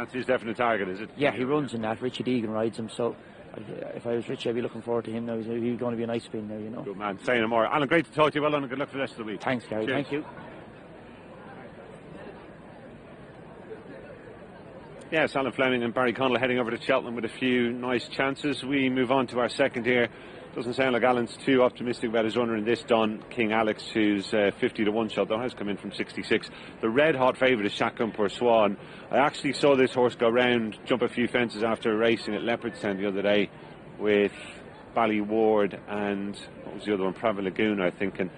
That's his definite target, is it? Yeah, he runs in that. Richard Egan rides him, so if I was Richie, I'd be looking forward to him now. He's going to be a nice spin now, you know. Good man. Say no more. Alan, great to talk to you. Well done and good luck for the rest of the week. Thanks, Gary. Cheers. Thank you. Yes, Alan Fleming and Barry Connell heading over to Cheltenham with a few nice chances. We move on to our second here. Doesn't sound like Alan's too optimistic about his runner in this, Don King Alex, who's 50 to 1 shot, though has come in from 66. The red hot favourite is Chacun Pour Soi. And I actually saw this horse go round, jump a few fences after racing at Leopardstown the other day with Ballyward and what was the other one, Prava Laguna, I think, and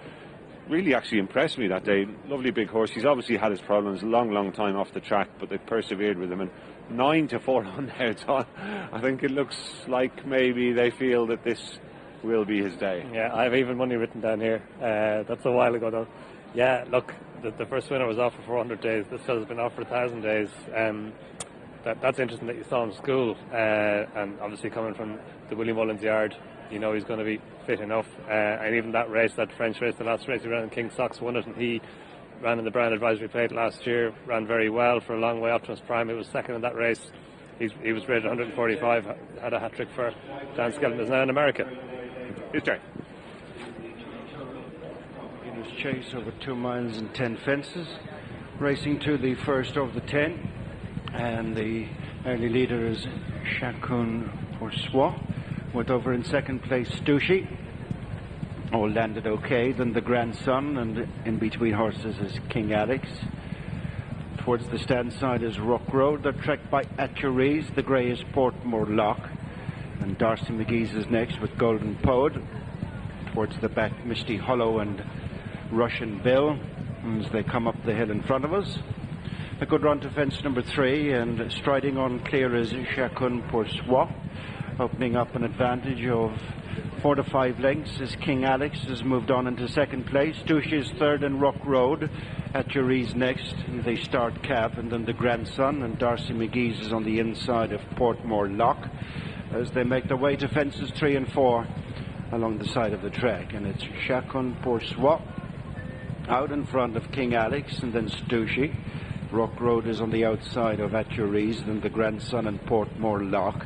really actually impressed me that day. Lovely big horse. He's obviously had his problems a long time off the track, but they persevered with him, and 9 to 4 on there. So I think it looks like maybe they feel that this will be his day. Yeah, I have even money written down here. That's a while ago though. Yeah, look, the first winner was off for 400 days. This fella's been off for 1,000 days. That's interesting that you saw him in school, and obviously coming from the Willie Mullins yard, you know he's going to be fit enough. And even that race, that French race, the last race he ran in King Sox, won it, and he ran in the Brand Advisory Plate last year, ran very well for a long way up to his prime. He was second in that race. He was rated 145, had a hat-trick for Dan Skelton, is now in America. His turn. In his chase over 2 miles and 10 fences, racing to the first of the 10, and the early leader is Chacun Pour Soi, with over in second place Stussy. All landed okay. Then the grandson, and in between horses is King Alex. Towards the stand side is Rock Road. They're tracked by Atcheries. The grey is Portmore Lock. And Darcy McGee's is next with Golden Poet. Towards the back, Misty Hollow and Russian Bill as they come up the hill in front of us. A good run to fence number 3, and striding on clear is Chacun Pour Soi, opening up an advantage of 4 to 5 lengths as King Alex has moved on into second place. Stussy is third in Rock Road. Atcheries next. They start cab, and then the grandson, and Darcy McGee's is on the inside of Portmore Lock as they make their way to fences 3 and 4 along the side of the track. And it's Chacun Pour Soi out in front of King Alex, and then Stussy. Rock Road is on the outside of Atcheries, then the grandson and Portmore Lock.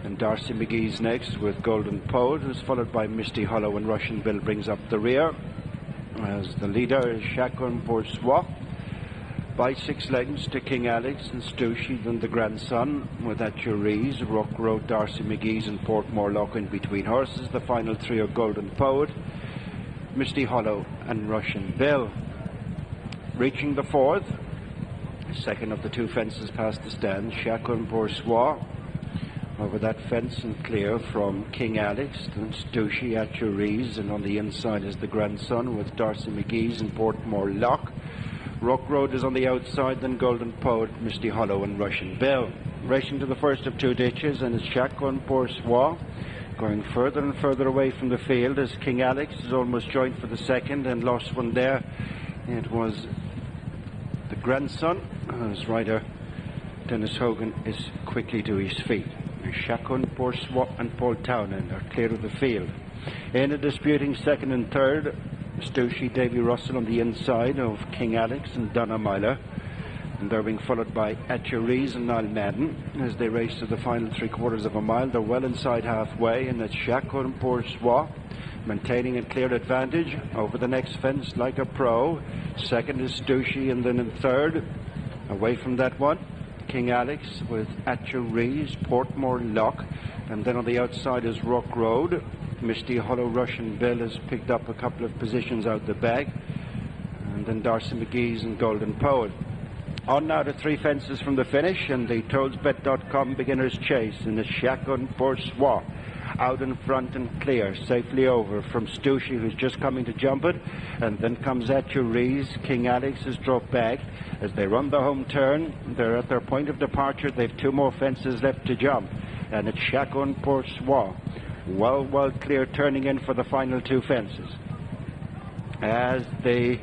And Darcy McGee's next with Golden Poet, who's followed by Misty Hollow, and Russian Bill brings up the rear. As the leader is Chacun Pour Soi by 6 lengths to King Alex and Stussy, then the grandson with Atcheries, Rock Road, Darcy McGee's and Portmore Lock in between horses. The final 3 are Golden Poet, Misty Hollow and Russian Bill. Reaching the 4th, second of the 2 fences past the stand, Chacun Pour Soi over that fence and clear from King Alex, then Stussy, Atcheries, and on the inside is the grandson with Darcy McGee's and Portmore Lock. Rock Road is on the outside, then Golden Poet, Misty Hollow and Russian Bill. Racing to the first of 2 ditches, and it's Chacun Pour Soi going further and further away from the field as King Alex is almost joined for the second and lost one there. It was the grandson, as rider Dennis Hogan is quickly to his feet. Chacun Pour Soi and Paul Townend are clear of the field. In a disputing second and third, Stussy, Davy Russell on the inside of King Alex and Donna Myler, and they're being followed by Atcheries and Niall Madden as they race to the final 3/4 of a mile. They're well inside halfway, and it's Chacun Pour Soi maintaining a clear advantage over the next fence like a pro. Second is Stussy, and then in third, away from that one, King Alex with Atcheries, Portmore Lock, and then on the outside is Rock Road. Misty Hollow, Russian Bill has picked up a couple of positions out the back, and then Darcy McGee's and Golden Poet. On now to 3 fences from the finish, and the toadsbet.com beginner's chase, and the Chacun Pour Soi out in front and clear, safely over from Stussy, who's just coming to jump it, and then comes Atcheries. King Alex has dropped back as they run the home turn. They're at their point of departure. They've 2 more fences left to jump, and it's Chacun Pour Soi well clear, turning in for the final 2 fences as the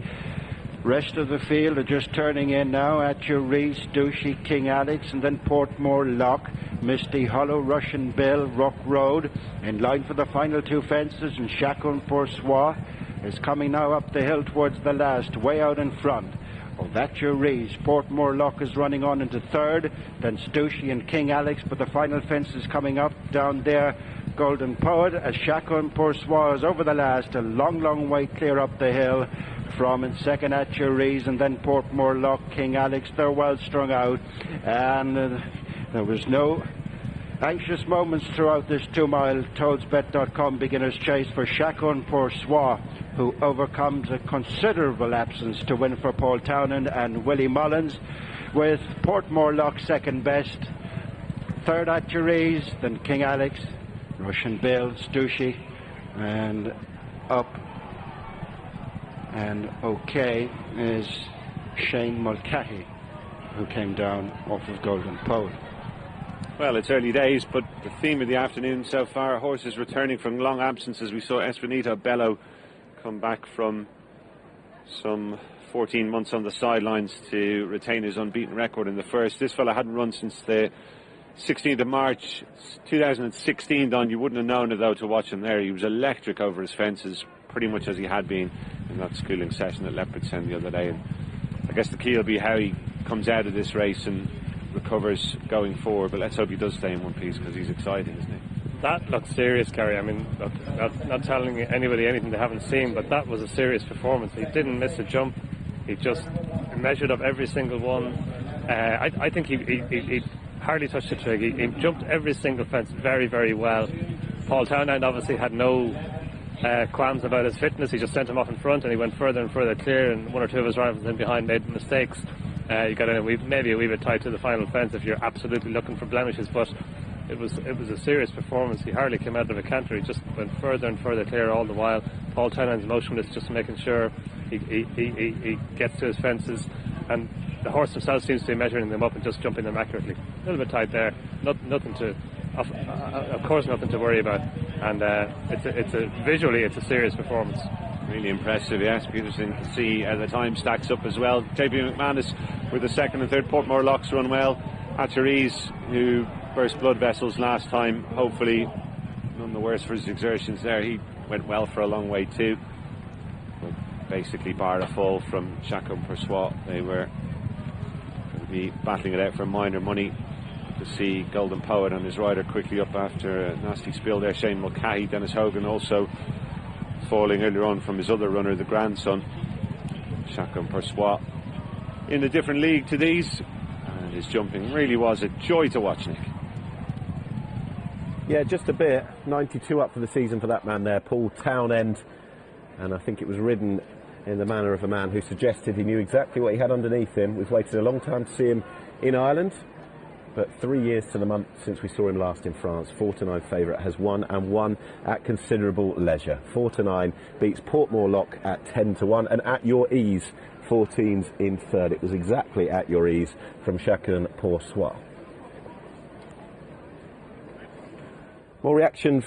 rest of the field are just turning in now. Atcheries, Stussy, King Alex, and then Portmore Lock, Misty Hollow, Russian Bill, Rock Road in line for the final 2 fences, and Chacun Pour Soi is coming now up the hill towards the last, way out in front. of At Your Ease. Portmore is running on into third, then Stoushy and King Alex, but the final fence is coming up down there. Golden Poet as Chacun Pour Soi is over the last, a long way clear up the hill from in second At Your Ease, and then Portmore, King Alex. They're well strung out, and there was no anxious moments throughout this 2 mile toadsbet.com beginner's chase for Chacun Pour Soi, who overcomes a considerable absence to win for Paul Townend and Willie Mullins, with Portmore second best, third At Your Ease, then King Alex, Russian Bill, Stoushy, and up and okay is Shane Mulcahy, who came down off of Golden Poet. Well, it's early days, but the theme of the afternoon so far, horses returning from long absences. We saw Espinito Bello come back from some 14 months on the sidelines to retain his unbeaten record in the first. This fella hadn't run since the 16th of March 2016, Don. You wouldn't have known it, though, to watch him there. He was electric over his fences, pretty much as he had been in that schooling session at Leopardstown the other day. And I guess the key will be how he comes out of this race and recovers going forward, but let's hope he does stay in one piece, because he's exciting, isn't he? That looks serious, Gary. I mean, look, not telling anybody anything they haven't seen, but that was a serious performance. He didn't miss a jump. He just measured up every single one. I think he hardly touched the twig. He jumped every single fence very well. Paul Townend obviously had no qualms about his fitness. He just sent him off in front, and he went further and further clear, and one or two of his rivals in behind made mistakes. You got maybe a wee bit tight to the final fence if you're absolutely looking for blemishes, but it was a serious performance. He hardly came out of a canter. He just went further and further clear all the while. Paul Townend's motionless, just making sure he gets to his fences, and the horse himself seems to be measuring them up and just jumping them accurately. A little bit tight there, nothing to, of course, nothing to worry about. And visually it's a serious performance. Really impressive, yes. Interesting to see how the time stacks up as well. JP McManus with the second and third. Portmore run well. At Your Ease, who burst blood vessels last time, hopefully none the worse for his exertions there. He went well for a long way too. But basically bar a fall from Chacun Pour Soi. They were going to be battling it out for minor money. To see Golden Poet and his rider quickly up after a nasty spill there. Shane Mulcahy, Dennis Hogan also falling earlier on from his other runner, the grandson, Chacun Pour Soi, in a different league to these, and his jumping really was a joy to watch, Nick. Yeah, just a bit. 92 up for the season for that man there, Paul Townend, and I think it was ridden in the manner of a man who suggested he knew exactly what he had underneath him. We've waited a long time to see him in Ireland, but 3 years to the month since we saw him last in France. 4-9 favourite, has won, and won at considerable leisure. 4-9 beats Portmore at 10-1, and At Your Ease 14's in third. It was exactly At Your Ease from Chacun Pour Soi. More reaction